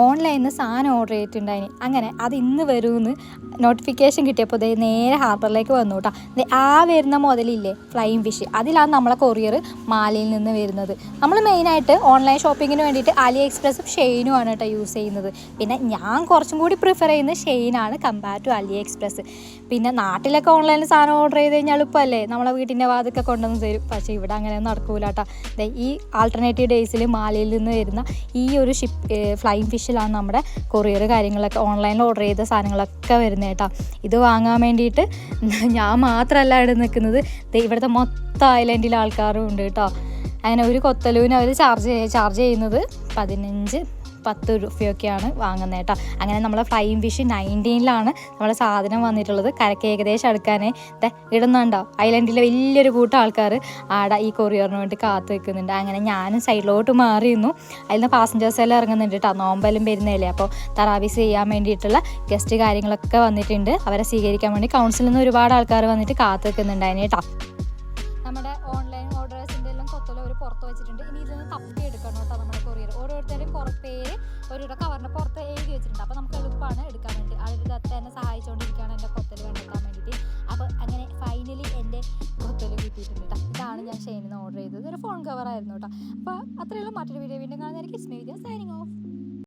ഓൺലൈനിൽ നിന്ന് സാധനം ഓർഡർ ചെയ്തിട്ടുണ്ടായിന്. അങ്ങനെ അത് ഇന്ന് വരുമെന്ന് നോട്ടിഫിക്കേഷൻ കിട്ടിയപ്പോൾ നേരെ ഹാർബറിലേക്ക് വന്നു കേട്ടോ. ആ വരുന്ന മുതലില്ലേ ഫ്ലൈയിങ് ഫിഷ്, അതിലാണ് നമ്മളെ കൊറിയർ മാലിയിൽ നിന്ന് വരുന്നത്. നമ്മൾ മെയിനായിട്ട് ഓൺലൈൻ ഷോപ്പിങ്ങിന് വേണ്ടിയിട്ട് അലി എക്സ്പ്രസ്സും ഷെയിനുമാണ് കേട്ടോ യൂസ് ചെയ്യുന്നത്. പിന്നെ ഞാൻ കുറച്ചും കൂടി പ്രിഫർ ചെയ്യുന്നത് ഷെയിനാണ് കമ്പയർ ടു അലി എക്സ്പ്രസ്. പിന്നെ നാട്ടിലൊക്കെ ഓൺലൈനിൽ സാധനം ഓർഡർ ചെയ്ത് കഴിഞ്ഞാൽ എളുപ്പമല്ലേ, നമ്മളെ വീട്ടിൻ്റെ വാതൊക്കെ കൊണ്ടുവന്ന് തരും. പക്ഷേ ഇവിടെ അങ്ങനെയൊന്നും നടക്കൂല കേട്ടോ. ഈ ആൾട്ടർനേറ്റീവ് ഡേയ്സിൽ മാലിയിൽ നിന്ന് വരുന്ന ഈ ഒരു ഫ്ലൈയിങ് ഫിഷിലാണ് നമ്മുടെ കൊറിയർ കാര്യങ്ങളൊക്കെ ഓൺലൈനിൽ ഓർഡർ ചെയ്ത സാധനങ്ങളൊക്കെ വരുന്നത് കേട്ടോ. ഇത് വാങ്ങാൻ വേണ്ടിയിട്ട് ഞാൻ മാത്രമല്ല ഇവിടെ നിൽക്കുന്നത്, ഇവിടുത്തെ മൊത്തം ഐലൻഡിലെ ആൾക്കാരും ഉണ്ട് കേട്ടോ. അങ്ങനെ ഒരു കൊത്തലൂവിന് അവർ ചാർജ് ചെയ്യുന്നത് 15-10 രൂപയൊക്കെയാണ് വാങ്ങുന്നത് കേട്ടോ. അങ്ങനെ നമ്മളെ ഫ്ലൈയിങ് ഫിഷ് 19-ലാണ് നമ്മളെ സാധനം വന്നിട്ടുള്ളത്. കരയ്ക്ക് ഏകദേശം അടുക്കാനേ ഇടുന്നുണ്ടോ. ഐലൻഡിലെ വലിയൊരു കൂട്ടം ആൾക്കാർ ആടെ ഈ കൊറിയറിന് വേണ്ടി കാത്തു വെക്കുന്നുണ്ട്. അങ്ങനെ ഞാനും സൈഡിലോട്ട് മാറിയിരുന്നു. അതിൽ നിന്ന് പാസഞ്ചേഴ്സ് എല്ലാം ഇറങ്ങുന്നുണ്ട് കേട്ടോ. നോമ്പെല്ലാം വരുന്നതല്ലേ, അപ്പോൾ തറാവീസ് ചെയ്യാൻ വേണ്ടിയിട്ടുള്ള ഗസ്റ്റ് കാര്യങ്ങളൊക്കെ വന്നിട്ടുണ്ട്. അവരെ സ്വീകരിക്കാൻ വേണ്ടി കൗൺസിലിൽ നിന്ന് ഒരുപാട് ആൾക്കാർ വന്നിട്ട് കാത്തു വെക്കുന്നുണ്ടായിരുന്നു കേട്ടോ. നമ്മുടെ ഓൺലൈൻ ഓർഡേഴ്സിൻ്റെ എല്ലാം കൊത്തല ഒരു പുറത്ത് വെച്ചിട്ടുണ്ട്. ഇനി ഇതിൽ നിന്ന് തപ്പി എടുക്കണം കേട്ടോ. നമ്മുടെ കൊറിയർ ഓരോരുത്തരും പേര് ഒരു കവറിൻ്റെ പുറത്ത് എഴുതി വെച്ചിട്ടുണ്ട്. അപ്പോൾ നമുക്ക് എളുപ്പമാണ് എടുക്കാൻ വേണ്ടി. അതിൽ തന്നെ സഹായിച്ചുകൊണ്ടിരിക്കുകയാണ് എൻ്റെ കൊത്തൽ കണ്ടെത്താൻ വേണ്ടിയിട്ട്. അപ്പോൾ അങ്ങനെ ഫൈനലി എൻ്റെ കൊത്തൽ കിട്ടിയിട്ടുണ്ട് കേട്ടോ. ഇതാണ് ഞാൻ ഷെയിനിൽ നിന്ന് ഓർഡർ ചെയ്തത്. ഒരു ഫോൺ കവറായിരുന്നു കേട്ടോ. അപ്പോൾ അത്രയുള്ള മറ്റൊരു വീഡിയോ വീണ്ടും കാണുന്നതായിരിക്കും. It's me signing of.